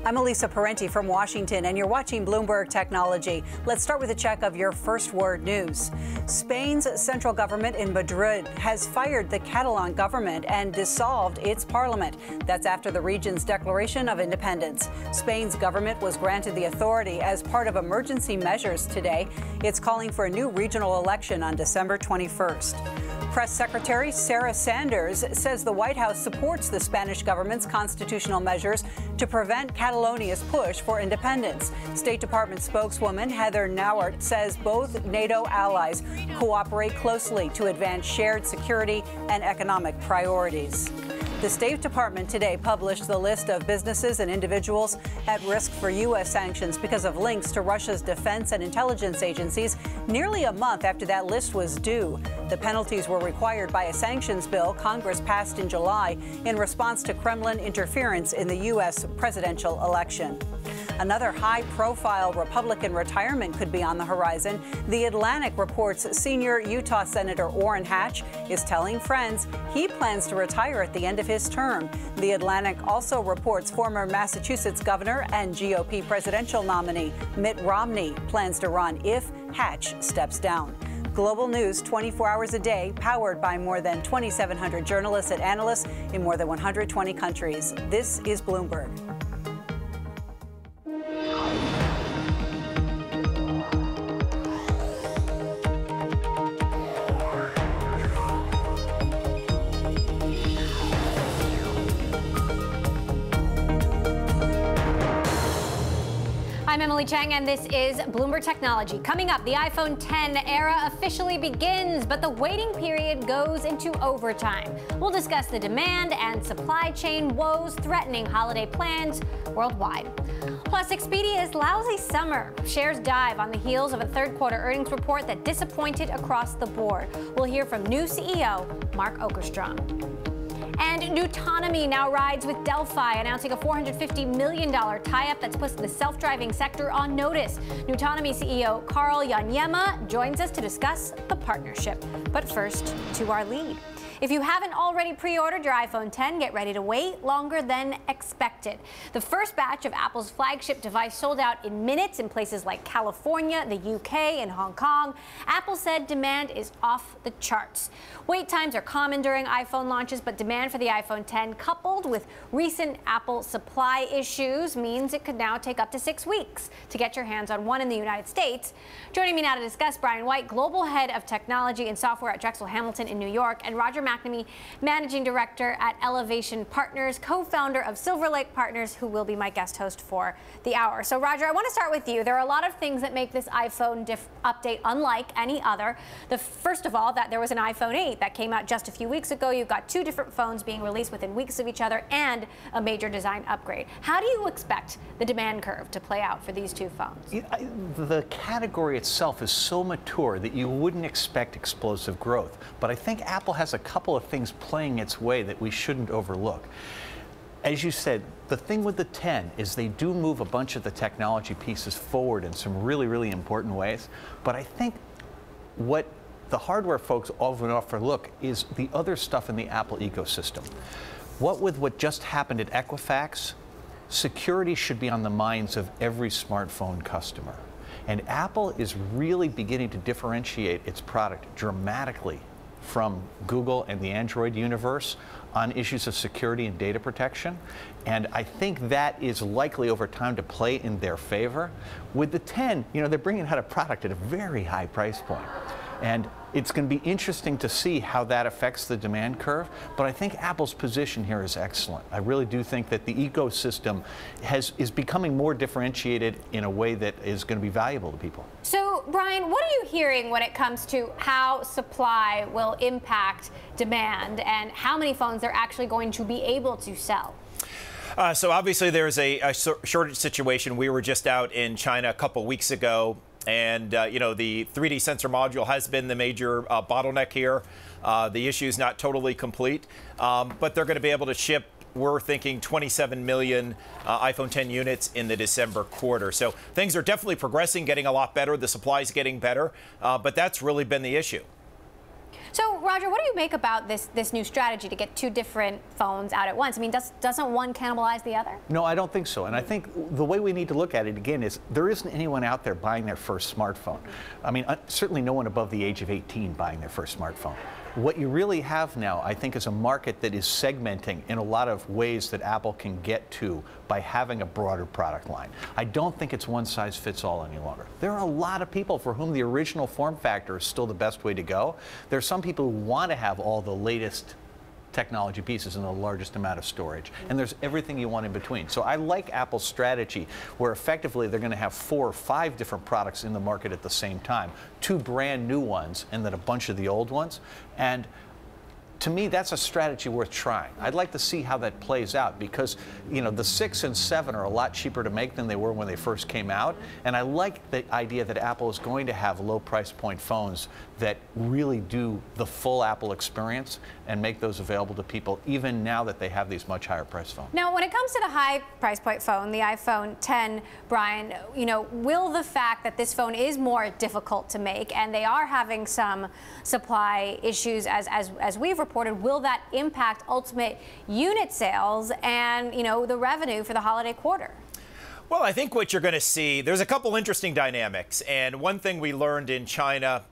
I'm Elisa Parenti from Washington, and you're watching Bloomberg Technology. Let's start with a check of your first word news. Spain's central government in Madrid has fired the Catalan government and dissolved its parliament. That's after the region's declaration of independence. Spain's government was granted the authority as part of emergency measures today. It's calling for a new regional election on December 21st. Press Secretary Sarah Sanders says the White House supports the Spanish government's constitutional measures to prevent Catalonia's push for independence. State Department spokeswoman Heather Nauert says both NATO allies cooperate closely to advance shared security and economic priorities. The State Department today published the list of businesses and individuals at risk for U.S. sanctions because of links to Russia's defense and intelligence agencies nearly a month after that list was due. The penalties were required by a sanctions bill Congress passed in July in response to Kremlin interference in the U.S. presidential election. Another high-profile Republican retirement could be on the horizon. The Atlantic reports senior Utah Senator Orrin Hatch is telling friends he plans to retire at the end of his term. The Atlantic also reports former Massachusetts governor and GOP presidential nominee Mitt Romney plans to run if Hatch steps down. Global news 24 hours a day, powered by more than 2,700 journalists and analysts in more than 120 countries. This is Bloomberg. I'm Emily Chang, and this is Bloomberg Technology. Coming up, the iPhone X era officially begins, but the waiting period goes into overtime. We'll discuss the demand and supply chain woes threatening holiday plans worldwide. Plus, Expedia's lousy summer. Shares dive on the heels of a third-quarter earnings report that disappointed across the board. We'll hear from new CEO Mark Okerstrom. And NuTonomy now rides with Delphi, announcing a $450 million tie-up that's put the self-driving sector on notice. NuTonomy CEO Karl joins us to discuss the partnership. But first, to our lead. If you haven't already pre-ordered your iPhone X, get ready to wait longer than expected. The first batch of Apple's flagship device sold out in minutes in places like California, the UK, and Hong Kong. Apple said demand is off the charts. Wait times are common during iPhone launches, but demand for the iPhone X, coupled with recent Apple supply issues, means it could now take up to 6 weeks to get your hands on one in the United States. Joining me now to discuss, Brian White, Global Head of Technology and Software at Drexel Hamilton in New York, and Roger McNamee, Managing Director at Elevation Partners, co-founder of Silver Lake Partners, who will be my guest host for the hour. So, Roger, I want to start with you. There are a lot of things that make this iPhone update unlike any other. First of all, that there was an iPhone 8 that came out just a few weeks ago. You've got two different phones being released within weeks of each other and a major design upgrade. How do you expect the demand curve to play out for these two phones? The category itself is so mature that you wouldn't expect explosive growth. But I think Apple has a couple of things playing its way that we shouldn't overlook. As you said, the thing with the 10 is they do move a bunch of the technology pieces forward in some really, really important ways. But I think what the hardware folks often overlook is the other stuff in the Apple ecosystem. What just happened at Equifax, security should be on the minds of every smartphone customer. And Apple is really beginning to differentiate its product dramatically from Google and the Android universe on issues of security and data protection. And I think that is likely over time to play in their favor. With the 10, they're bringing out a product at a very high price point. And it's going to be interesting to see how that affects the demand curve. But I think Apple's position here is excellent. I really do think that the ecosystem is becoming more differentiated in a way that is going to be valuable to people. So, Brian, what are you hearing when it comes to how supply will impact demand and how many phones they're actually going to be able to sell? So obviously there's a shortage situation. We were just out in China a couple weeks ago. And, the 3D sensor module has been the major bottleneck here. The issue is not totally complete, but they're going to be able to ship, we're thinking, 27 million iPhone X units in the December quarter. So things are definitely progressing, getting a lot better. The supply is getting better, but that's really been the issue. So, Roger, what do you make about this new strategy to get two different phones out at once? I mean, doesn't one cannibalize the other? No, I don't think so. And I think the way we need to look at it, again, is there isn't anyone out there buying their first smartphone. I mean, certainly no one above the age of 18 buying their first smartphone. What you really have now, I think, is a market that is segmenting in a lot of ways that Apple can get to by having a broader product line. I don't think it's one size fits all any longer. There are a lot of people for whom the original form factor is still the best way to go. There are some people who want to have all the latest technology pieces and the largest amount of storage. And there's everything you want in between. So I like Apple's strategy where effectively they're going to have 4 or 5 different products in the market at the same time. 2 brand new ones and then a bunch of the old ones. And to me, that's a strategy worth trying. I'd like to see how that plays out because, you know, the 6 and 7 are a lot cheaper to make than they were when they first came out. And I like the idea that Apple is going to have low price point phones that really do the full Apple experience and make those available to people even now that they have these much higher price phones. Now, when it comes to the high price point phone, the iPhone 10, Brian, you know, will the fact that this phone is more difficult to make and they are having some supply issues as we've reported, will that impact ultimate unit sales and, you know, the revenue for the holiday quarter? Well, I think what you're going to see, there's a couple interesting dynamics. And one thing we learned in China,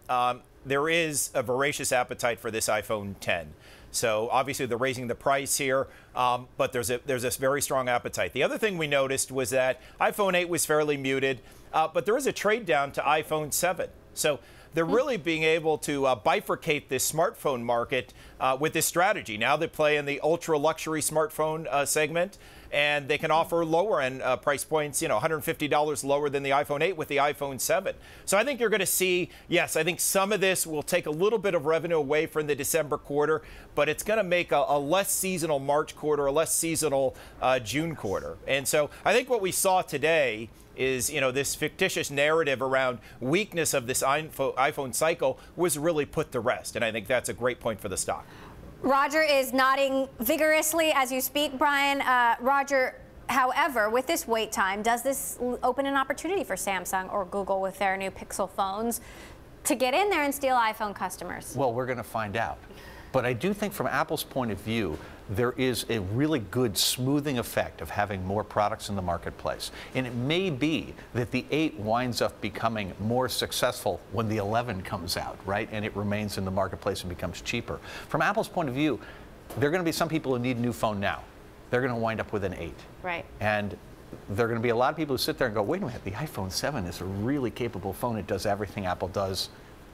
there is a voracious appetite for this iPhone 10. So obviously they're raising the price here, but there's a very strong appetite. The other thing we noticed was that iPhone 8 was fairly muted, but there is a trade down to iPhone 7. So they're really being able to bifurcate this smartphone market with this strategy. Now they play in the ultra luxury smartphone segment, and they can offer lower end price points, you know, $150 lower than the iPhone 8 with the iPhone 7. So I think you're going to see, yes, I think some of this will take a little bit of revenue away from the December quarter, but it's going to make a less seasonal March quarter, a less seasonal June quarter. And so I think what we saw today is, you know, this fictitious narrative around weakness of this iPhone cycle was really put to rest. And I think that's a great point for the stock. Roger is nodding vigorously as you speak, Brian. Roger, however, with this wait time, does this open an opportunity for Samsung or Google with their new Pixel phones to get in there and steal iPhone customers? Well, we're going to find out. But I do think from Apple's point of view, there is a really good smoothing effect of having more products in the marketplace. And it may be that the 8 winds up becoming more successful when the 11 comes out, right? And it remains in the marketplace and becomes cheaper. From Apple's point of view, there are going to be some people who need a new phone now. They're going to wind up with an 8. Right. And there are going to be a lot of people who sit there and go, wait a minute, the iPhone 7 is a really capable phone. It does everything Apple does.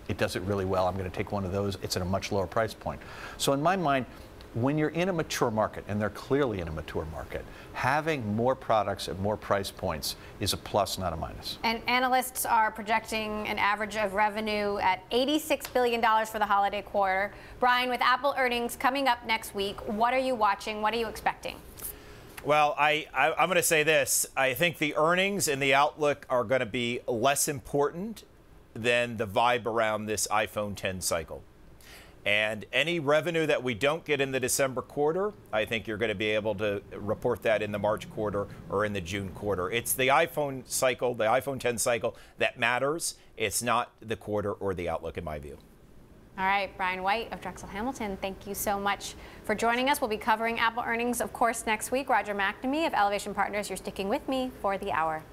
It does it really well. I'm going to take one of those. It's at a much lower price point. So in my mind, when you're in a mature market, and they're clearly in a mature market, having more products at more price points is a plus, not a minus. And analysts are projecting an average of revenue at $86 billion for the holiday quarter. Brian, with Apple earnings coming up next week, what are you watching? What are you expecting? Well, I'm going to say this. I think the earnings and the outlook are going to be less important than the vibe around this iPhone 10 cycle. And any revenue that we don't get in the December quarter, I think you're going to be able to report that in the March quarter or in the June quarter. It's the iPhone cycle, the iPhone 10 cycle, that matters. It's not the quarter or the outlook, in my view. All right, Brian White of Drexel Hamilton, thank you so much for joining us. We'll be covering Apple earnings, of course, next week. Roger McNamee of Elevation Partners, you're sticking with me for the hour.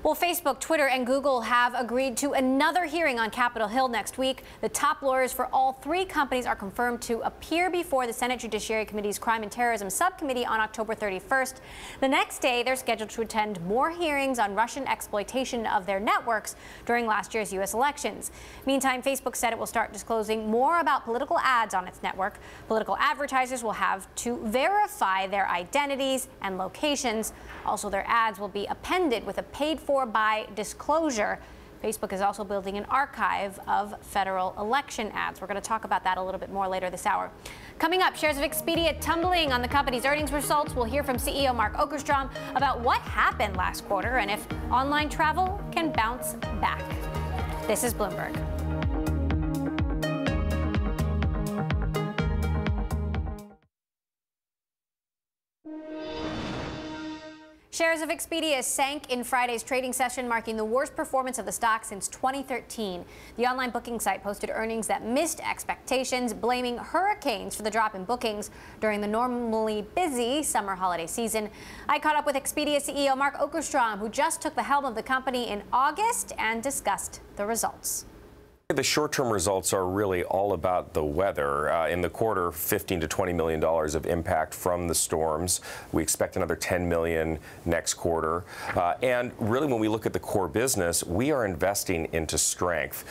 Well, Facebook, Twitter, and Google have agreed to another hearing on Capitol Hill next week. The top lawyers for all 3 companies are confirmed to appear before the Senate Judiciary Committee's Crime and Terrorism Subcommittee on October 31st. The next day, they're scheduled to attend more hearings on Russian exploitation of their networks during last year's U.S. elections. Meantime, Facebook said it will start disclosing more about political ads on its network. Political advertisers will have to verify their identities and locations. Also, their ads will be appended with a paid-for by disclosure. Facebook is also building an archive of federal election ads. We're going to talk about that a little bit more later this hour. Coming up, shares of Expedia tumbling on the company's earnings results. We'll hear from CEO Mark Okerstrom about what happened last quarter and if online travel can bounce back. This is Bloomberg. Shares of Expedia sank in Friday's trading session, marking the worst performance of the stock since 2013. The online booking site posted earnings that missed expectations, blaming hurricanes for the drop in bookings during the normally busy summer holiday season. I caught up with Expedia CEO Mark Okerstrom, who just took the helm of the company in August, and discussed the results. The short-term results are really all about the weather. In the quarter, $15 to $20 million of impact from the storms. We expect another $10 million next quarter. And really, when we look at the core business, we are investing into strength.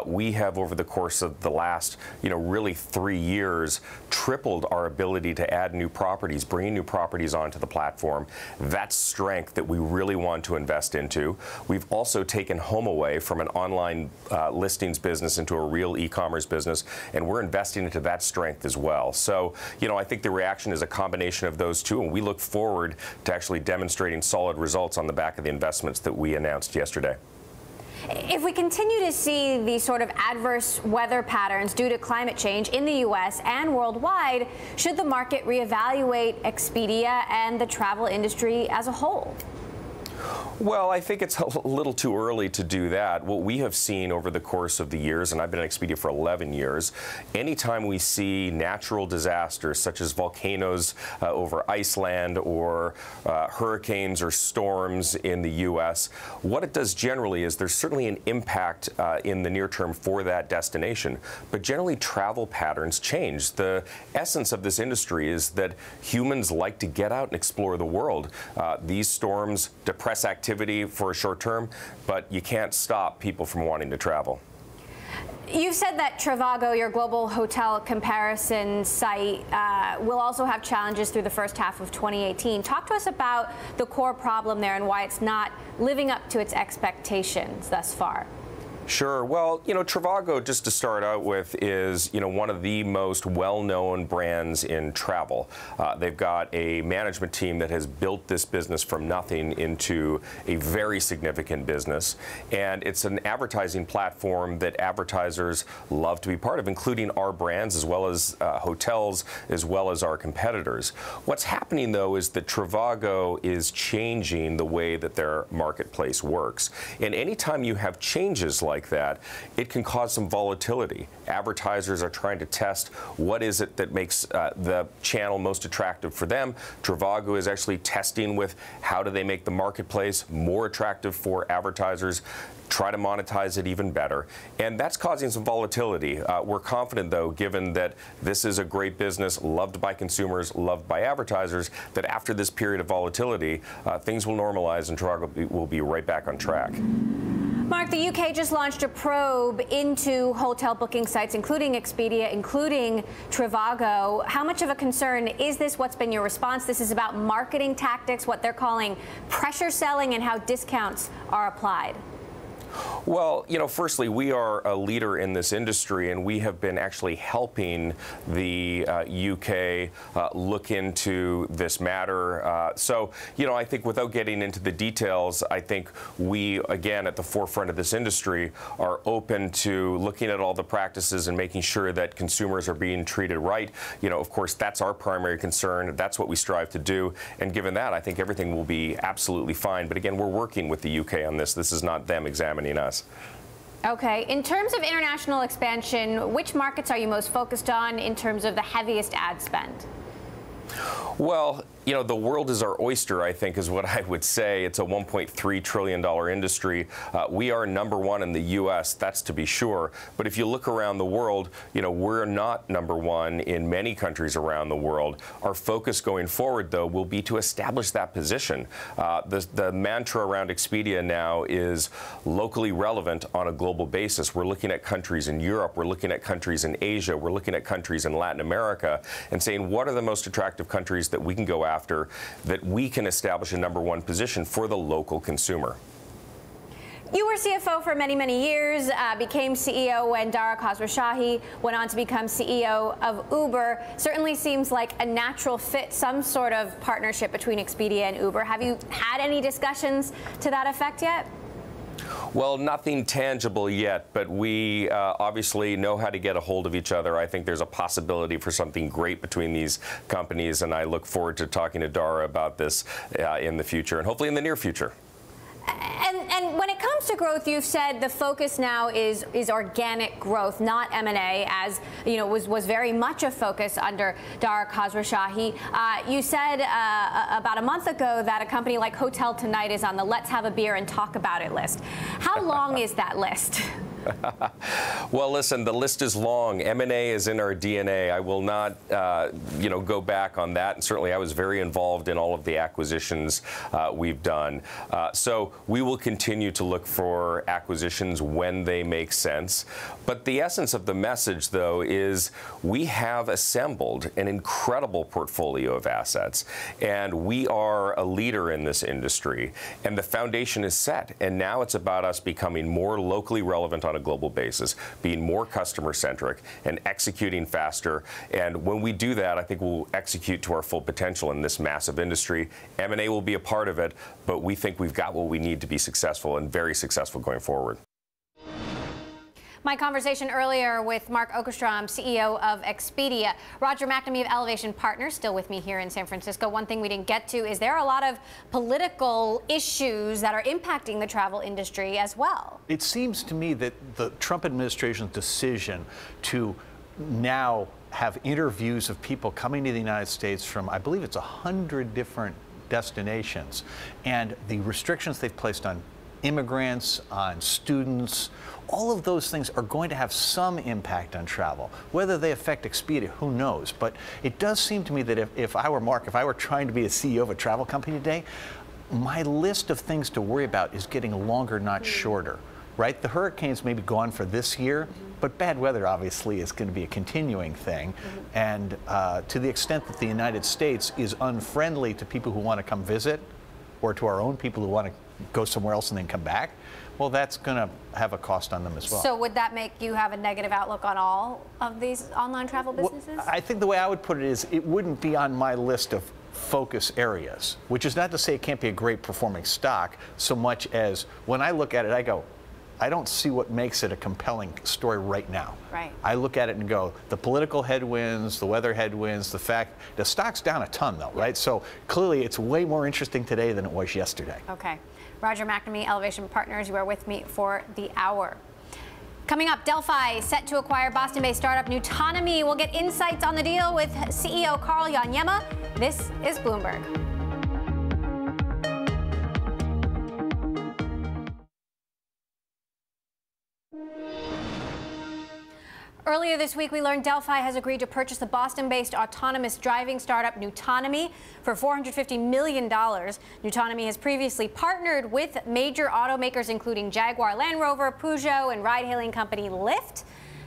We have, over the course of the last, really 3 years, tripled our ability to add new properties, bringing new properties onto the platform. That's strength that we really want to invest into. We've also taken HomeAway from an online listings business into a real e-commerce business, and we're investing into that strength as well. So, I think the reaction is a combination of those two, and we look forward to actually demonstrating solid results on the back of the investments that we announced yesterday. If we continue to see these sort of adverse weather patterns due to climate change in the U.S. and worldwide, should the market reevaluate Expedia and the travel industry as a whole? Well, I think it's a little too early to do that. What we have seen over the course of the years, and I've been at Expedia for 11 years, anytime we see natural disasters such as volcanoes over Iceland or hurricanes or storms in the U.S., what it does generally is there's certainly an impact in the near term for that destination. But generally, travel patterns change. The essence of this industry is that humans like to get out and explore the world. These storms depress activity for a short term, but you can't stop people from wanting to travel. You've said that Trivago, your global hotel comparison site, will also have challenges through the first half of 2018. Talk to us about the core problem there and why it's not living up to its expectations thus far. Sure. Well, Trivago, just to start out with, is, one of the most well-known brands in travel. They've got a management team that has built this business from nothing into a very significant business. And it's an advertising platform that advertisers love to be part of, including our brands as well as hotels, as well as our competitors. What's happening, though, is that Trivago is changing the way that their marketplace works. And anytime you have changes like that, it can cause some volatility. Advertisers are trying to test what is it that makes the channel most attractive for them. Trivago is actually testing with how do they make the marketplace more attractive for advertisers, try to monetize it even better. And that's causing some volatility. We're confident, though, given that this is a great business, loved by consumers, loved by advertisers, that after this period of volatility, things will normalize and Trivago will be right back on track. Mark, the UK just launched a probe into hotel booking sites, including Expedia, including Trivago. How much of a concern is this? What's been your response? This is about marketing tactics, what they're calling pressure selling, and how discounts are applied. Well, firstly, we are a leader in this industry, and we have been actually helping the UK look into this matter. So, I think without getting into the details, I think we, again, at the forefront of this industry, are open to looking at all the practices and making sure that consumers are being treated right. Of course, that's our primary concern. That's what we strive to do. And given that, I think everything will be absolutely fine. But again, we're working with the UK on this. This is not them examining us. Okay. In terms of international expansion, which markets are you most focused on in terms of the heaviest ad spend? Well, the world is our oyster, I think, is what I would say. It's a $1.3 trillion industry. We are number one in the U.S., that's to be sure. But if you look around the world, we're not number one in many countries around the world. Our focus going forward, though, will be to establish that position. The mantra around Expedia now is locally relevant on a global basis. We're looking at countries in Europe. We're looking at countries in Asia. We're looking at countries in Latin America and saying, what are the most attractive countries that we can go after, that we can establish a number one position for the local consumer. You were CFO for many, many years, became CEO when Dara Khosrowshahi went on to become CEO of Uber. Certainly seems like a natural fit, some sort of partnership between Expedia and Uber. Have you had any discussions to that effect yet? Well, nothing tangible yet, but we obviously know how to get a hold of each other. I think there's a possibility for something great between these companies, and I look forward to talking to Dara about this in the future, and hopefully in the near future. And when it comes to growth, you've said the focus now is organic growth, not M&A, as you know was very much a focus under Dara Khosrowshahi. You said about a month ago that a company like Hotel Tonight is on the Let's Have a Beer and Talk About It list. How long is that list? Well, listen, the list is long. M&A is in our DNA. I will not, go back on that. And certainly I was very involved in all of the acquisitions we've done. So we will continue to look for acquisitions when they make sense. But the essence of the message, though, is we have assembled an incredible portfolio of assets. And we are a leader in this industry. And the foundation is set. And now it's about us becoming more locally relevant on a global basis, being more customer-centric and executing faster. And when we do that, I think we'll execute to our full potential in this massive industry. M&A will be a part of it, but we think we've got what we need to be successful and very successful going forward. My conversation earlier with Mark Okerstrom, CEO of Expedia. Roger McNamee of Elevation Partners, still with me here in San Francisco. One thing we didn't get to is there are a lot of political issues that are impacting the travel industry as well. It seems to me that the Trump administration's decision to now have interviews of people coming to the United States from, I believe it's 100 different destinations, and the restrictions they've placed on immigrants, on students, all of those things are going to have some impact on travel. Whether they affect Expedia, who knows? But it does seem to me that if I were Mark, if I were trying to be a CEO of a travel company today, my list of things to worry about is getting longer, not shorter, right? The hurricanes may be gone for this year, but bad weather obviously is going to be a continuing thing. And to the extent that the United States is unfriendly to people who want to come visit, or to our own people who want to go somewhere else and then come back, well, that's going to have a cost on them as well. So would that make you have a negative outlook on all of these online travel businesses? Well, I think the way I would put it is it wouldn't be on my list of focus areas, which is not to say it can't be a great performing stock, so much as when I look at it, I go, I don't see what makes it a compelling story right now. Right. I look at it and go, the political headwinds, the weather headwinds, the fact the stock's down a ton though, right? So clearly it's way more interesting today than it was yesterday. Okay. Roger McNamee, Elevation Partners, you are with me for the hour. Coming up, Delphi set to acquire Boston-based startup NuTonomy. We'll get insights on the deal with CEO Karl Iagnemma. This is Bloomberg. Earlier this week, we learned Delphi has agreed to purchase the Boston-based autonomous driving startup NuTonomy for $450 million. NuTonomy has previously partnered with major automakers, including Jaguar Land Rover, Peugeot, and ride-hailing company Lyft.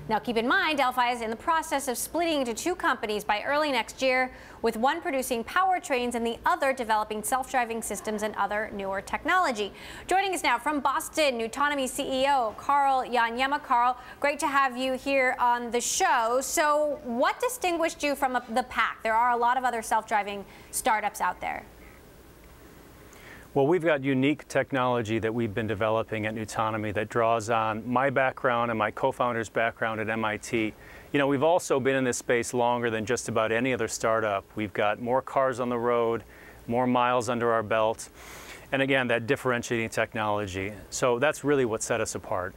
Now, keep in mind, Delphi is in the process of splitting into two companies by early next year, with one producing powertrains and the other developing self-driving systems and other newer technology. Joining us now from Boston, NuTonomy CEO Karl Iagnemma. Karl, great to have you here on the show. So what distinguished you from the pack? There are a lot of other self-driving startups out there. Well, we've got unique technology that we've been developing at NuTonomy that draws on my background and my co-founder's background at MIT. You know, we've also been in this space longer than just about any other startup. We've got more cars on the road, more miles under our belt, and again, that differentiating technology. So that's really what set us apart.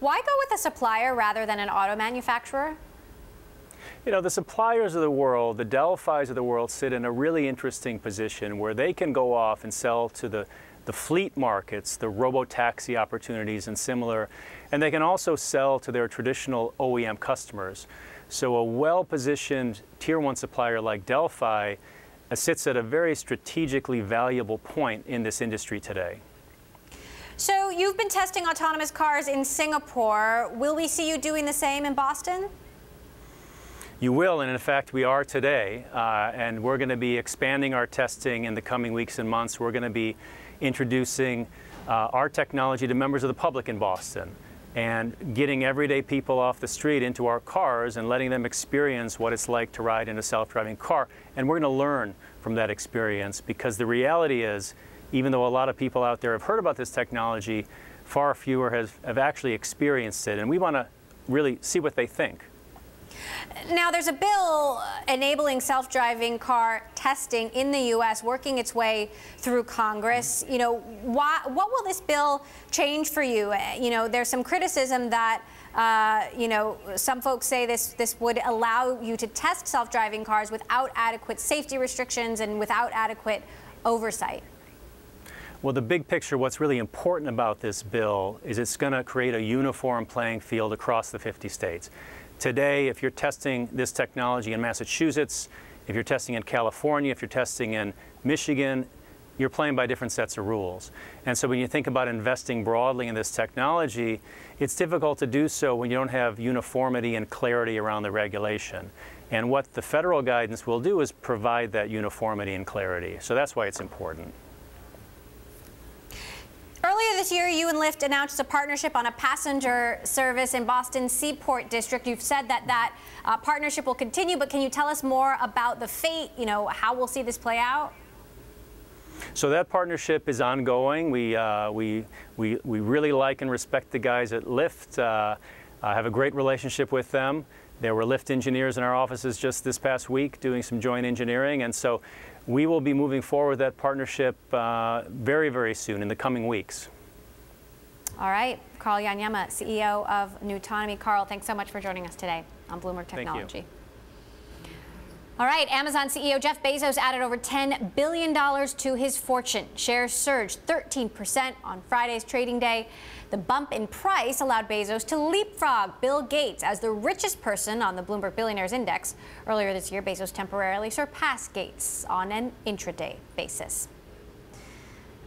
Why go with a supplier rather than an auto manufacturer? You know, the suppliers of the world, the Delphis of the world, sit in a really interesting position where they can go off and sell to the fleet markets, the robo-taxi opportunities and similar, and they can also sell to their traditional OEM customers. So a well-positioned Tier 1 supplier like Delphi sits at a very strategically valuable point in this industry today. So you've been testing autonomous cars in Singapore. Will we see you doing the same in Boston? You will, and in fact, we are today, and we're going to be expanding our testing in the coming weeks and months. We're going to be introducing our technology to members of the public in Boston and getting everyday people off the street into our cars and letting them experience what it's like to ride in a self-driving car. And we're going to learn from that experience, because the reality is, even though a lot of people out there have heard about this technology, far fewer have actually experienced it, and we want to really see what they think. Now, there's a bill enabling self-driving car testing in the U.S. working its way through Congress. You know, what will this bill change for you? You know, there's some criticism that, you know, some folks say this would allow you to test self-driving cars without adequate safety restrictions and without adequate oversight. Well, the big picture, what's really important about this bill is it's going to create a uniform playing field across the 50 states. Today, if you're testing this technology in Massachusetts, if you're testing in California, if you're testing in Michigan, you're playing by different sets of rules. And so when you think about investing broadly in this technology, it's difficult to do so when you don't have uniformity and clarity around the regulation. And what the federal guidance will do is provide that uniformity and clarity. So that's why it's important. Earlier this year, you and Lyft announced a partnership on a passenger service in Boston's Seaport District. You've said that partnership will continue, but can you tell us more about the fate, you know, how we'll see this play out? So that partnership is ongoing. We really like and respect the guys at Lyft. I have a great relationship with them. There were Lyft engineers in our offices just this past week doing some joint engineering, and so we will be moving forward with that partnership very, very soon, in the coming weeks. All right. Karl Iagnemma, CEO of NuTonomy. Karl, thanks so much for joining us today on Bloomberg Technology. Thank you. All right. Amazon CEO Jeff Bezos added over $10 billion to his fortune. Shares surged 13% on Friday's trading day. The bump in price allowed Bezos to leapfrog Bill Gates as the richest person on the Bloomberg Billionaires Index. Earlier this year, Bezos temporarily surpassed Gates on an intraday basis.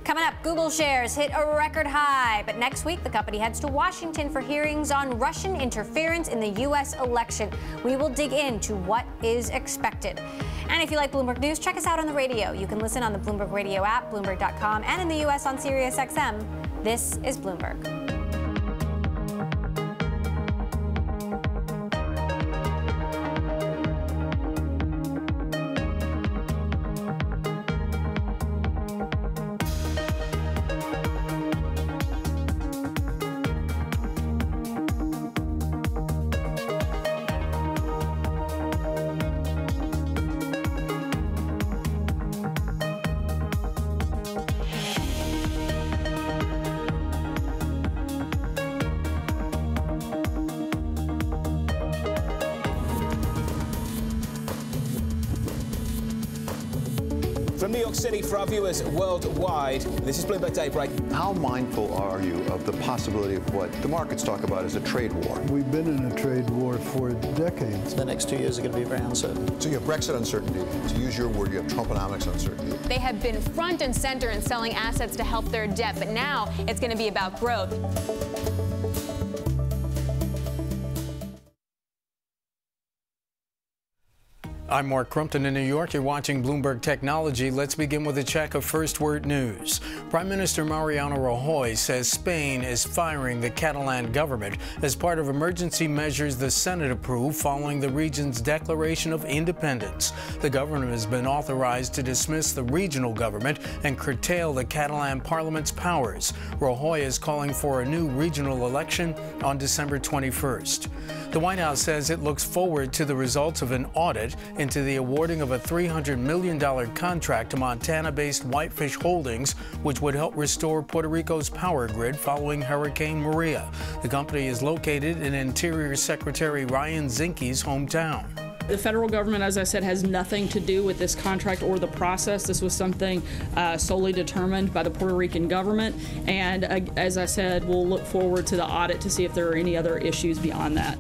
Coming up, Google shares hit a record high, but next week the company heads to Washington for hearings on Russian interference in the U.S. election. We will dig into what is expected. And if you like Bloomberg News, check us out on the radio. You can listen on the Bloomberg Radio app, Bloomberg.com, and in the U.S. on SiriusXM. This is Bloomberg. From New York City for our viewers worldwide, this is Bloomberg Daybreak. How mindful are you of the possibility of what the markets talk about as a trade war? We've been in a trade war for decades. The next 2 years are going to be very uncertain. So you have Brexit uncertainty. To use your word, you have Trumponomics uncertainty. They have been front and center in selling assets to help their debt, but now it's going to be about growth. I'm Mark Crumpton in New York. You're watching Bloomberg Technology. Let's begin with a check of First Word News. Prime Minister Mariano Rajoy says Spain is firing the Catalan government as part of emergency measures the Senate approved following the region's declaration of independence. The government has been authorized to dismiss the regional government and curtail the Catalan parliament's powers. Rajoy is calling for a new regional election on December 21st. The White House says it looks forward to the results of an audit into the awarding of a $300 million contract to Montana-based Whitefish Holdings, which would help restore Puerto Rico's power grid following Hurricane Maria. The company is located in Interior Secretary Ryan Zinke's hometown. The federal government, as I said, has nothing to do with this contract or the process. This was something solely determined by the Puerto Rican government. And as I said, we'll look forward to the audit to see if there are any other issues beyond that.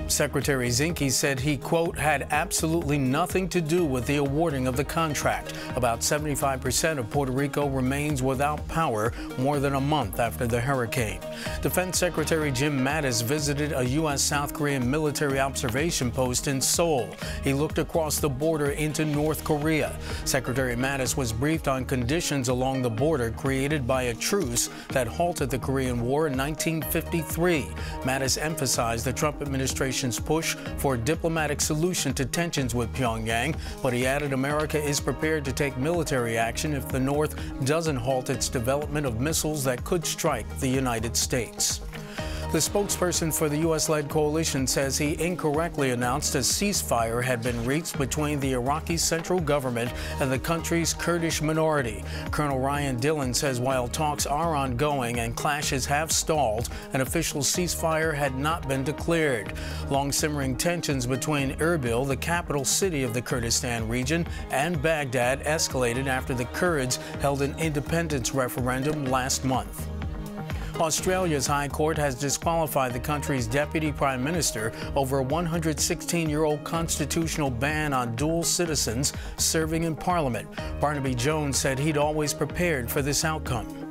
Secretary Zinke said he, quote, had absolutely nothing to do with the awarding of the contract. About 75% of Puerto Rico remains without power more than a month after the hurricane. Defense Secretary Jim Mattis visited a U.S.-South Korean military observation post in Seoul. He looked across the border into North Korea. Secretary Mattis was briefed on conditions along the border created by a truce that halted the Korean War in 1953. Mattis emphasized the Trump administration nation's push for a diplomatic solution to tensions with Pyongyang, but he added America is prepared to take military action if the North doesn't halt its development of missiles that could strike the United States. The spokesperson for the U.S.-led coalition says he incorrectly announced a ceasefire had been reached between the Iraqi central government and the country's Kurdish minority. Colonel Ryan Dillon says while talks are ongoing and clashes have stalled, an official ceasefire had not been declared. Long-simmering tensions between Erbil, the capital city of the Kurdistan region, and Baghdad escalated after the Kurds held an independence referendum last month. Australia's High Court has disqualified the country's Deputy Prime Minister over a 116-year-old constitutional ban on dual citizens serving in Parliament. Barnaby Jones said he'd always prepared for this outcome.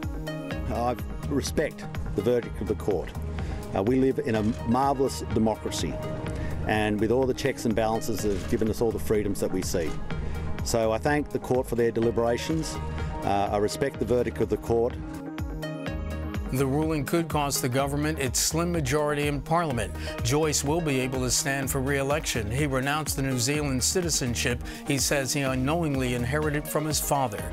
I respect the verdict of the court. We live in a marvellous democracy, and with all the checks and balances that have given us all the freedoms that we see. So I thank the court for their deliberations. I respect the verdict of the court. The ruling could cost the government its slim majority in Parliament. Joyce will be able to stand for re-election. He renounced the New Zealand citizenship he says he unknowingly inherited from his father.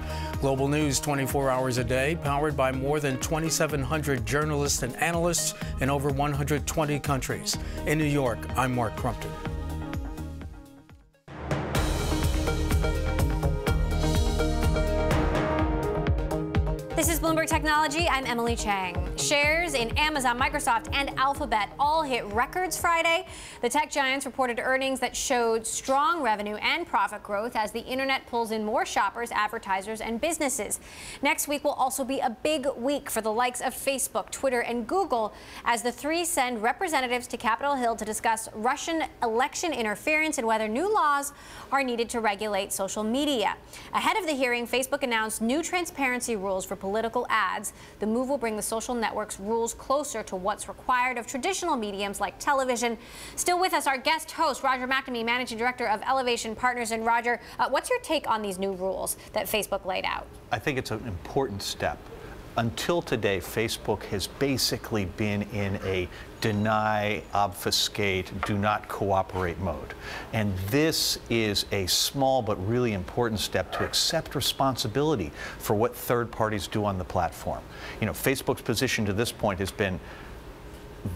Global news 24 hours a day, powered by more than 2,700 journalists and analysts in over 120 countries. In New York, I'm Mark Crumpton. This is Bloomberg Technology. I'm Emily Chang. Shares in Amazon, Microsoft, and Alphabet all hit records Friday. The tech giants reported earnings that showed strong revenue and profit growth as the internet pulls in more shoppers, advertisers, and businesses. Next week will also be a big week for the likes of Facebook, Twitter, and Google as the three send representatives to Capitol Hill to discuss Russian election interference and whether new laws are needed to regulate social media. Ahead of the hearing, Facebook announced new transparency rules for political ads. The move will bring the social network's rules closer to what's required of traditional mediums like television. Still with us, our guest host, Roger McNamee, Managing Director of Elevation Partners. And Roger, what's your take on these new rules that Facebook laid out? I think it's an important step. Until today, Facebook has basically been in a deny, obfuscate, do not cooperate mode. And this is a small but really important step to accept responsibility for what third parties do on the platform. You know, Facebook's position to this point has been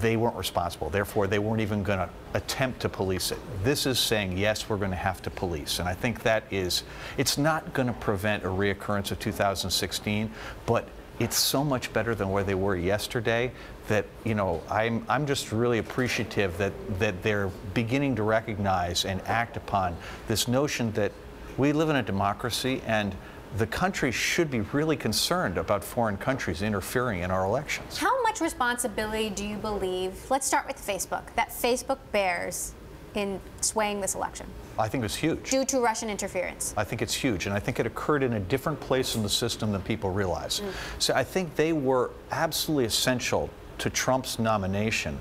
they weren't responsible. Therefore, they weren't even going to attempt to police it. This is saying, yes, we're going to have to police. And I think that is, it's not going to prevent a reoccurrence of 2016, but it's so much better than where they were yesterday that, you know, I'm just really appreciative that they're beginning to recognize and act upon this notion that we live in a democracy and the country should be really concerned about foreign countries interfering in our elections. How much responsibility do you believe, let's start with Facebook, that Facebook bears in swaying this election? I think it's huge. Due to Russian interference? I think it's huge, and I think it occurred in a different place in the system than people realize. So I think they were absolutely essential to Trump's nomination,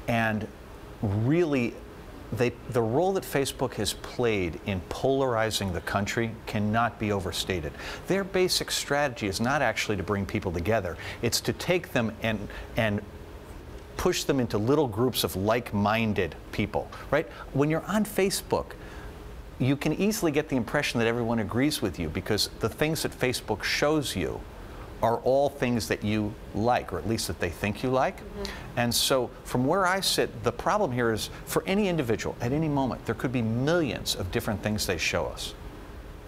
and really the role that Facebook has played in polarizing the country cannot be overstated. Their basic strategy is not actually to bring people together. It's to take them and push them into little groups of like-minded people, right? When you're on Facebook, you can easily get the impression that everyone agrees with you because the things that Facebook shows you are all things that you like, or at least that they think you like. And so from where I sit, the problem here is for any individual at any moment, there could be millions of different things they show us.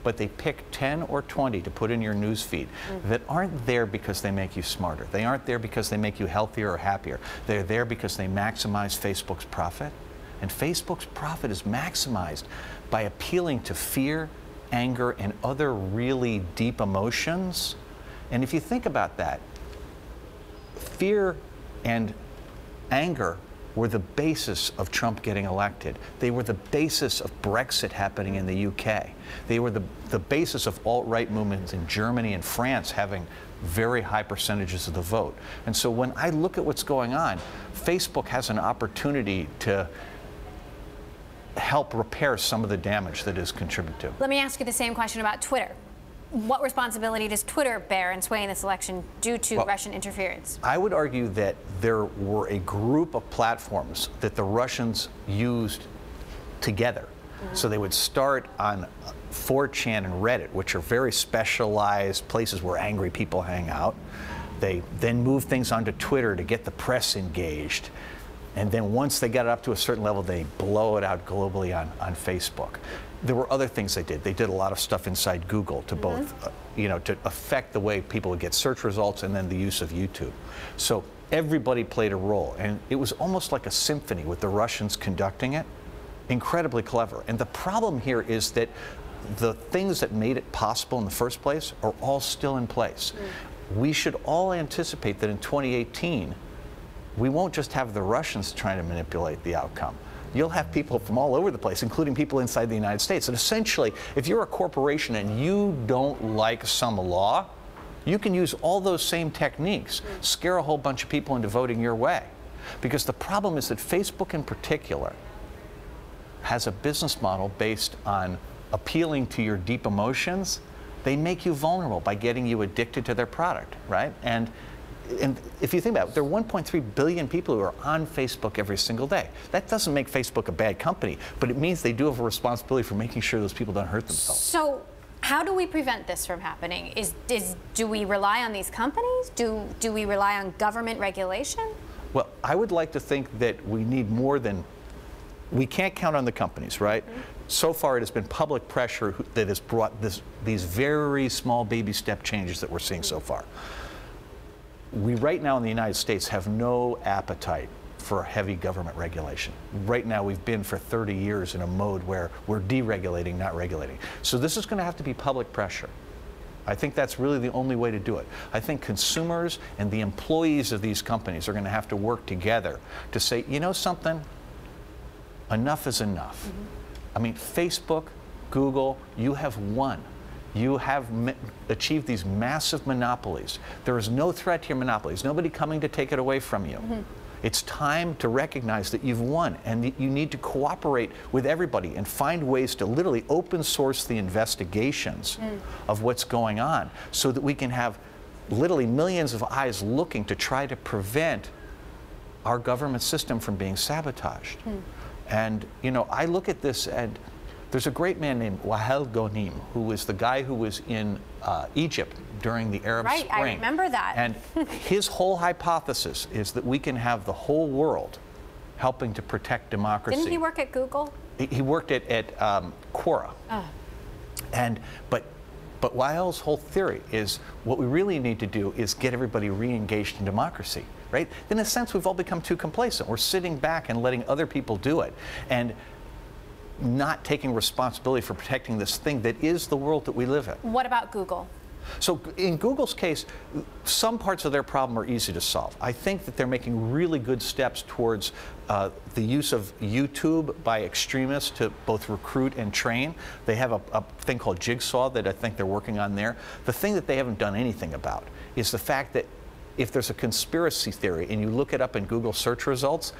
But they pick 10 or 20 to put in your news feed that aren't there because they make you smarter. They aren't there because they make you healthier or happier. They're there because they maximize Facebook's profit. And Facebook's profit is maximized by appealing to fear, anger, and other really deep emotions. And if you think about that, fear and anger were the basis of Trump getting elected. They were the basis of Brexit happening in the UK. They were the basis of alt-right movements in Germany and France having very high percentages of the vote. And so when I look at what's going on, Facebook has an opportunity to help repair some of the damage that is contributed to. Let me ask you the same question about Twitter. what responsibility does Twitter bear in swaying this election due to Russian interference? I would argue that there were a group of platforms that the Russians used together. So they would start on 4chan and Reddit, which are very specialized places where angry people hang out. They then move things onto Twitter to get the press engaged. And then once they got it up to a certain level, they blow it out globally on Facebook. There were other things they did. They did a lot of stuff inside Google to both, to affect the way people would get search results and then the use of YouTube. So everybody played a role. And it was almost like a symphony with the Russians conducting it. Incredibly clever. And the problem here is that the things that made it possible in the first place are all still in place. We should all anticipate that in 2018, we won't just have the Russians trying to manipulate the outcome. You'll have people from all over the place, including people inside the United States. And essentially, if you're a corporation and you don't like some law, you can use all those same techniques, scare a whole bunch of people into voting your way. Because the problem is that Facebook in particular has a business model based on appealing to your deep emotions. They make you vulnerable by getting you addicted to their product, right? And if you think about it, there are 1.3 billion people who are on Facebook every single day. That doesn't make Facebook a bad company, but it means they do have a responsibility for making sure those people don't hurt themselves. So how do we prevent this from happening? Do we rely on these companies? Do we rely on government regulation? Well, I would like to think that we need more than, we can't count on the companies, right? So far, it has been public pressure that has brought these very small baby step changes that we're seeing so far. We right now in the United States have no appetite for heavy government regulation. Right now, we've been for 30 years in a mode where we're deregulating, not regulating. So this is going to have to be public pressure. I think that's really the only way to do it. I think consumers and the employees of these companies are going to have to work together to say, you know something? Enough is enough. I mean, Facebook, Google, you have won. You have achieved these massive monopolies. There is no threat to your monopolies. Nobody coming to take it away from you. It's time to recognize that you've won and that you need to cooperate with everybody and find ways to literally open source the investigations of what's going on so that we can have literally millions of eyes looking to try to prevent our government system from being sabotaged. And, you know, I look at this and there's a great man named Wael Ghonim, who was the guy who was in Egypt during the Arab Spring. Right, I remember that. And his whole hypothesis is that we can have the whole world helping to protect democracy. Didn't he work at Google? He worked at Quora. But Wael's whole theory is what we really need to do is get everybody re-engaged in democracy, right? In a sense, we've all become too complacent. We're sitting back and letting other people do it. And not taking responsibility for protecting this thing that is the world that we live in. What about Google? So in Google's case, some parts of their problem are easy to solve. I think that they're making really good steps towards the use of YouTube by extremists to both recruit and train. They have a thing called Jigsaw that I think they're working on there. The thing that they haven't done anything about is the fact that if there's a conspiracy theory and you look it up in Google search results,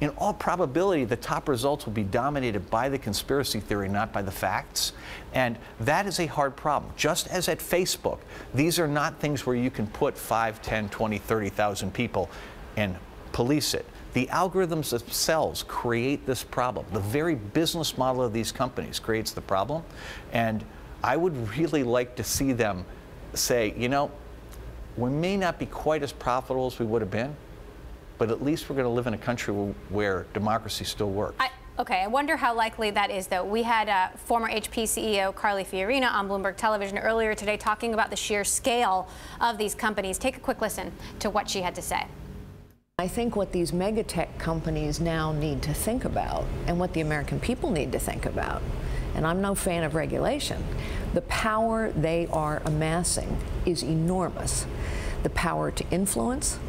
in all probability, the top results will be dominated by the conspiracy theory, not by the facts. And that is a hard problem. Just as at Facebook, these are not things where you can put 5, 10, 20, 30,000 people and police it. The algorithms themselves create this problem. The very business model of these companies creates the problem. And I would really like to see them say, you know, we may not be quite as profitable as we would have been, but at least we're going to live in a country where democracy still works. Okay, I wonder how likely that is, though. We had former HP CEO Karl Fiorina on Bloomberg Television earlier today talking about the sheer scale of these companies. Take a quick listen to what she had to say. I think what these megatech companies now need to think about, and what the American people need to think about, and I'm no fan of regulation, the power they are amassing is enormous. The power to influence,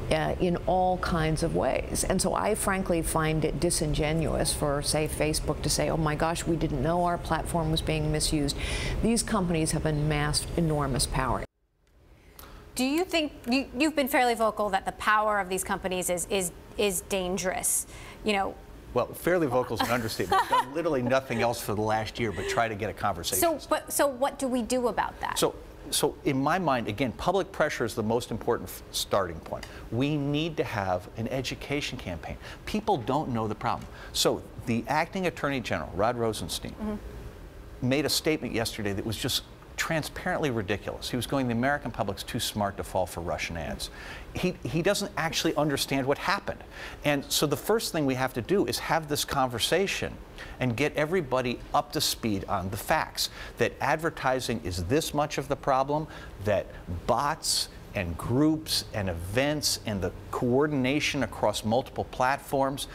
in all kinds of ways. And so I frankly find it disingenuous for, say, Facebook to say, oh my gosh, we didn't know our platform was being misused. These companies have amassed enormous power. Do you think, you've been fairly vocal that the power of these companies is dangerous. You know, Well, fairly vocal is an understatement. We've done literally nothing else for the last year but try to get a conversation. So what do we do about that? So in my mind, again, public pressure is the most important starting point. We need to have an education campaign. People don't know the problem. So the acting Attorney General, Rod Rosenstein, made a statement yesterday that was just transparently ridiculous. He was going, the American public's too smart to fall for Russian ads. He doesn't actually understand what happened. And so the first thing we have to do is have this conversation and get everybody up to speed on the facts, that advertising is this much of the problem, that bots and groups and events and the coordination across multiple platforms,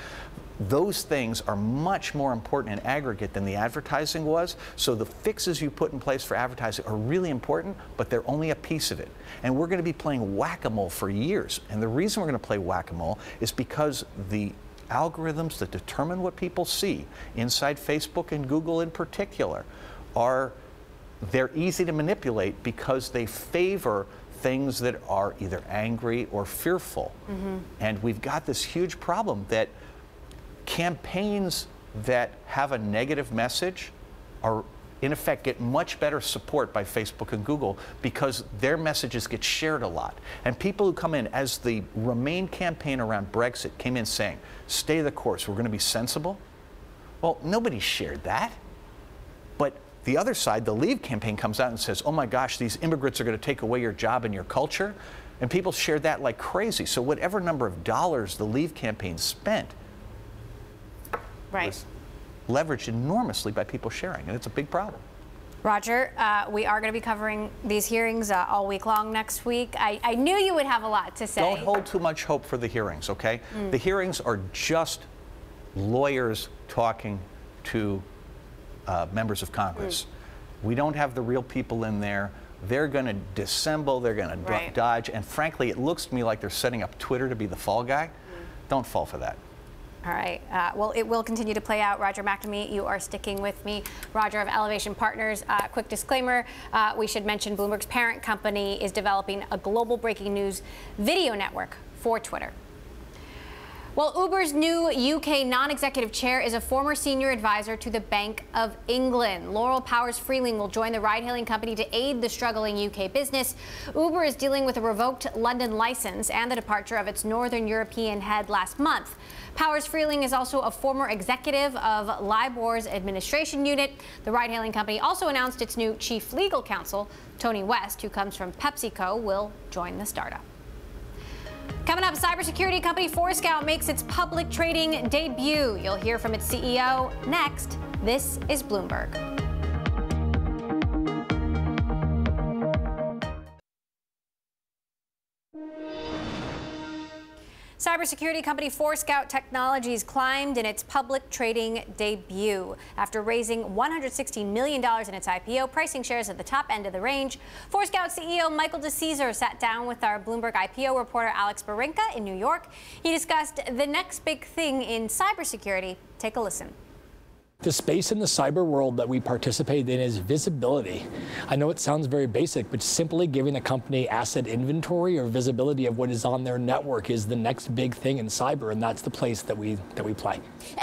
those things are much more important in aggregate than the advertising was. So the fixes you put in place for advertising are really important, but they're only a piece of it. And we're going to be playing whack-a-mole for years. And the reason we're going to play whack-a-mole is because the algorithms that determine what people see inside Facebook and Google in particular they're easy to manipulate because they favor things that are either angry or fearful. And we've got this huge problem that campaigns that have a negative message are, in effect, get much better support by Facebook and Google because their messages get shared a lot. And people who come in, as the Remain campaign around Brexit came in saying, stay the course, we're going to be sensible. Well, nobody shared that. But the other side, the Leave campaign, comes out and says, oh my gosh, these immigrants are going to take away your job and your culture. And people shared that like crazy. So whatever number of dollars the Leave campaign spent, was leveraged enormously by people sharing, and it's a big problem. Roger, we are going to be covering these hearings all week long next week. I knew you would have a lot to say. Don't hold too much hope for the hearings, okay? The hearings are just lawyers talking to members of Congress. We don't have the real people in there. They're going to dissemble, they're going to dodge, and frankly, it looks to me like they're setting up Twitter to be the fall guy. Don't fall for that. All right. Well, it will continue to play out. Roger McNamee, you are sticking with me. Roger of Elevation Partners. Quick disclaimer, we should mention Bloomberg's parent company is developing a global breaking news video network for Twitter. Well, Uber's new UK non-executive chair is a former senior advisor to the Bank of England. Laurel Powers-Freeling will join the ride-hailing company to aid the struggling UK business. Uber is dealing with a revoked London license and the departure of its Northern European head last month. Powers-Freeling is also a former executive of Libor's administration unit. The ride-hailing company also announced its new chief legal counsel, Tony West, who comes from PepsiCo, will join the startup. Coming up, cybersecurity company Forescout makes its public trading debut. You'll hear from its CEO next. This is Bloomberg. Cybersecurity company Forescout Technologies climbed in its public trading debut. After raising $116 million in its IPO, pricing shares at the top end of the range, Forescout CEO Michael Decesare sat down with our Bloomberg IPO reporter Alex Barinka in New York. He discussed the next big thing in cybersecurity. Take a listen. The space in the cyber world that we participate in is visibility. I know it sounds very basic, but simply giving a company asset inventory or visibility of what is on their network is the next big thing in cyber, and that's the place that we play.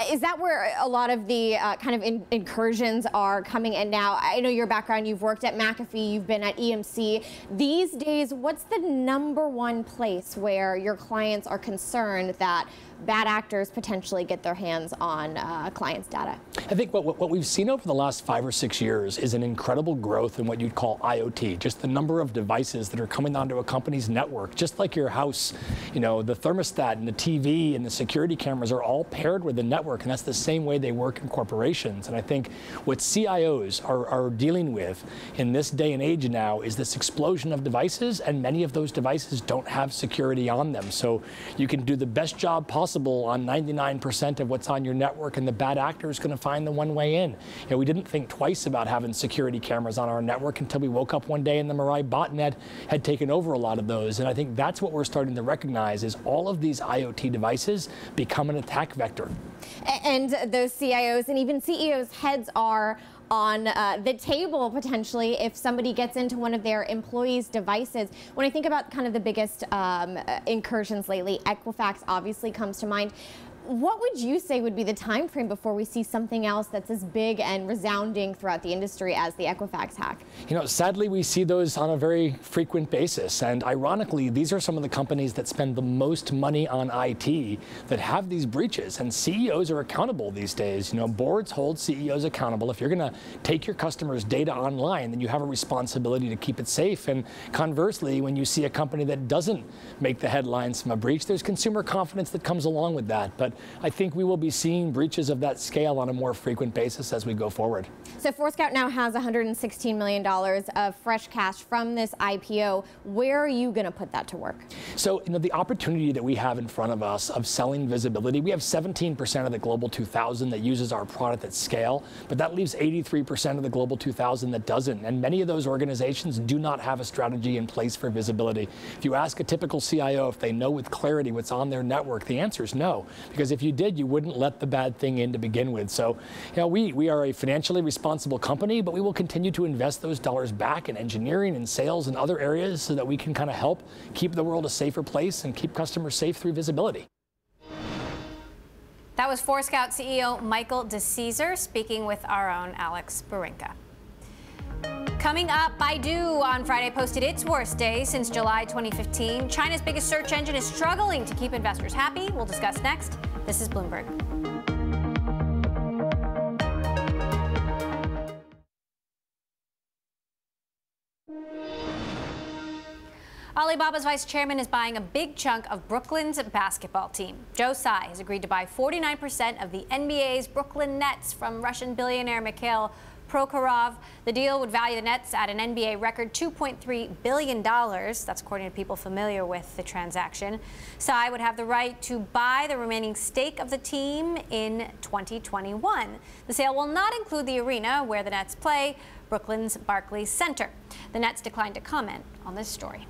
Is that where a lot of the kind of incursions are coming in now? I know your background, you've worked at McAfee, you've been at EMC. These days, what's the #1 place where your clients are concerned that bad actors potentially get their hands on clients' data? I think what we've seen over the last 5 or 6 years is an incredible growth in what you'd call IoT, just the number of devices that are coming onto a company's network, just like your house. You know, the thermostat and the TV and the security cameras are all paired with the network, and that's the same way they work in corporations. And I think what CIOs are dealing with in this day and age now is this explosion of devices, and many of those devices don't have security on them. So you can do the best job possible on 99% of what's on your network, and the bad actor is going to find the one way in. You know, we didn't think twice about having security cameras on our network until we woke up one day and the Mirai botnet had taken over a lot of those. And I think that's what we're starting to recognize is all of these IoT devices become an attack vector. And those CIOs and even CEOs' heads are on the table potentially if somebody gets into one of their employees' devices. When I think about kind of the biggest incursions lately, Equifax obviously comes to mind. What would you say would be the time frame before we see something else that's as big and resounding throughout the industry as the Equifax hack? You know, sadly, we see those on a very frequent basis. And ironically, these are some of the companies that spend the most money on IT that have these breaches. And CEOs are accountable these days. You know, boards hold CEOs accountable. If you're going to take your customers' data online, then you have a responsibility to keep it safe. And conversely, when you see a company that doesn't make the headlines from a breach, there's consumer confidence that comes along with that. But I think we will be seeing breaches of that scale on a more frequent basis as we go forward. So Forescout now has $116 million of fresh cash from this IPO. Where are you going to put that to work? So, you know, the opportunity that we have in front of us of selling visibility, we have 17% of the Global 2000 that uses our product at scale, but that leaves 83% of the Global 2000 that doesn't. And many of those organizations do not have a strategy in place for visibility. If you ask a typical CIO if they know with clarity what's on their network, the answer is no. Because if you did, you wouldn't let the bad thing in to begin with. So, you know, we are a financially responsible company, but we will continue to invest those dollars back in engineering and sales and other areas so that we can kind of help keep the world a safer place and keep customers safe through visibility. That was Forescout CEO Michael Decesare speaking with our own Alex Barinka. Coming up, Baidu on Friday posted its worst day since July 2015. China's biggest search engine is struggling to keep investors happy. We'll discuss next. This is Bloomberg. Alibaba's vice chairman is buying a big chunk of Brooklyn's basketball team. Joe Tsai has agreed to buy 49% of the NBA's Brooklyn Nets from Russian billionaire Mikhail Prokhorov. The deal would value the Nets at an NBA record $2.3 billion. That's according to people familiar with the transaction. Tsai would have the right to buy the remaining stake of the team in 2021. The sale will not include the arena where the Nets play, Brooklyn's Barclays Center. The Nets declined to comment on this story.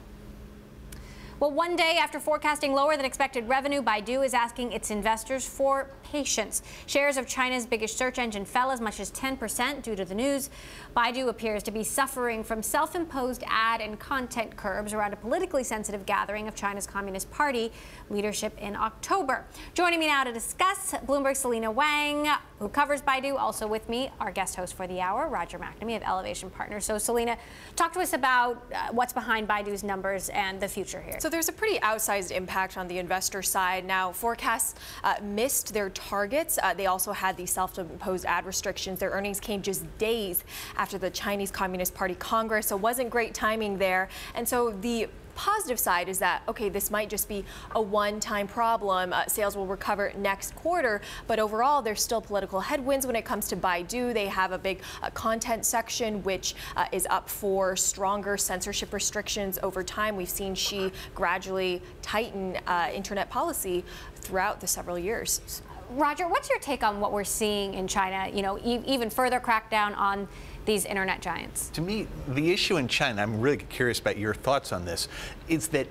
Well, one day after forecasting lower than expected revenue, Baidu is asking its investors for patience. Shares of China's biggest search engine fell as much as 10% due to the news. Baidu appears to be suffering from self-imposed ad and content curbs around a politically sensitive gathering of China's Communist Party leadership in October. Joining me now to discuss, Bloomberg's Selena Wang, who covers Baidu. Also with me, our guest host for the hour, Roger McNamee of Elevation Partners. So, Selena, talk to us about what's behind Baidu's numbers and the future here. So there's a pretty outsized impact on the investor side. Now, forecasts missed their targets. They also had these self-imposed ad restrictions. Their earnings came just days after the Chinese Communist Party Congress, so it wasn't great timing there. And so the positive side is that, okay, this might just be a one-time problem. Sales will recover next quarter, but overall, there's still political headwinds when it comes to Baidu. They have a big content section, which is up for stronger censorship restrictions over time. We've seen Xi gradually tighten internet policy throughout the several years. Roger, what's your take on what we're seeing in China? You know, even further crackdown on these internet giants. To me, the issue in China, I'm really curious about your thoughts on this, is that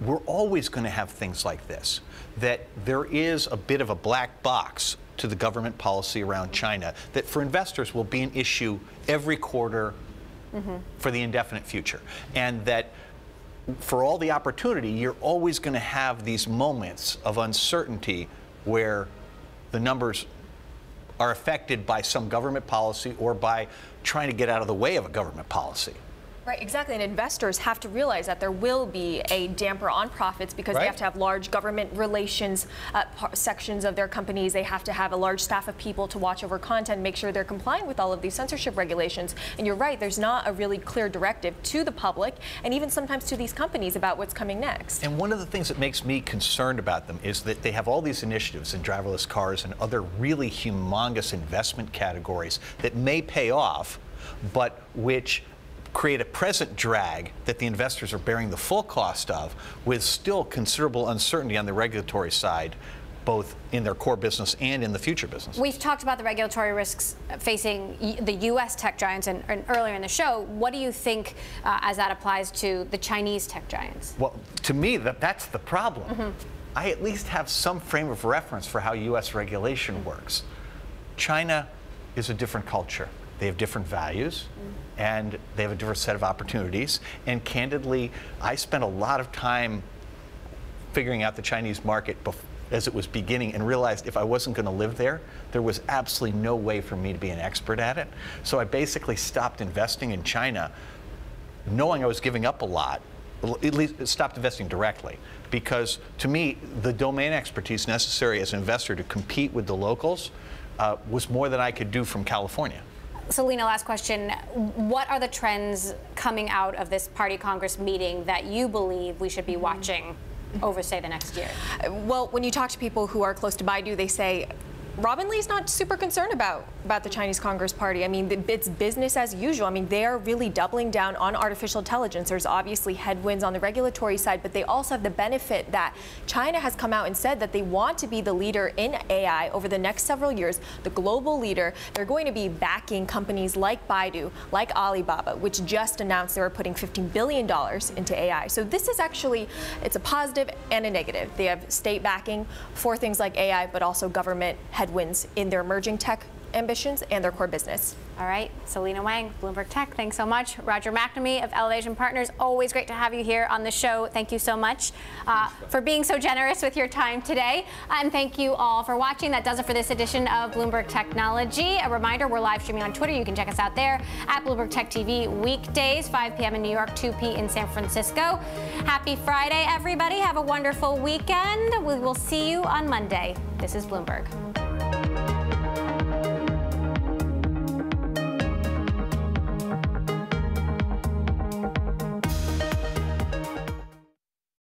we're always going to have things like this, that there is a bit of a black box to the government policy around China that for investors will be an issue every quarter for the indefinite future. And that for all the opportunity, you're always going to have these moments of uncertainty where the numbers are affected by some government policy or by trying to get out of the way of a government policy. Right, exactly. And investors have to realize that there will be a damper on profits because they have to have large government relations sections of their companies. They have to have a large staff of people to watch over content, make sure they're complying with all of these censorship regulations. And you're right, there's not a really clear directive to the public and even sometimes to these companies about what's coming next. And one of the things that makes me concerned about them is that they have all these initiatives in driverless cars and other really humongous investment categories that may pay off, but which create a present drag that the investors are bearing the full cost of, with still considerable uncertainty on the regulatory side, both in their core business and in the future business. We've talked about the regulatory risks facing the U.S. tech giants and earlier in the show. What do you think as that applies to the Chinese tech giants? Well, to me, that's the problem. I at least have some frame of reference for how U.S. regulation works. China is a different culture. They have different values, and they have a different set of opportunities. And candidly, I spent a lot of time figuring out the Chinese market as it was beginning and realized if I wasn't going to live there, there was absolutely no way for me to be an expert at it. So I basically stopped investing in China, knowing I was giving up a lot, at least stopped investing directly. Because to me, the domain expertise necessary as an investor to compete with the locals was more than I could do from California. Selena, last question. What are the trends coming out of this Party Congress meeting that you believe we should be watching over, say, the next year? Well, when you talk to people who are close to Baidu, they say Robin Lee's not super concerned about the Chinese Congress Party. I mean, it's business as usual. I mean, they are really doubling down on artificial intelligence. There's obviously headwinds on the regulatory side, but they also have the benefit that China has come out and said that they want to be the leader in AI over the next several years, the global leader. They're going to be backing companies like Baidu, like Alibaba, which just announced they were putting $15 billion into AI. So this is actually, it's a positive and a negative. They have state backing for things like AI, but also government headwinds in their emerging tech ambitions and their core business. All right, Selena Wang, Bloomberg Tech, thanks so much. Roger McNamee of Elevation Partners, always great to have you here on the show. Thank you so much for being so generous with your time today. And thank you all for watching. That does it for this edition of Bloomberg Technology. A reminder, we're live streaming on Twitter. You can check us out there at Bloomberg Tech TV weekdays, 5 p.m. in New York, 2 p.m. in San Francisco. Happy Friday, everybody. Have a wonderful weekend. We will see you on Monday. This is Bloomberg.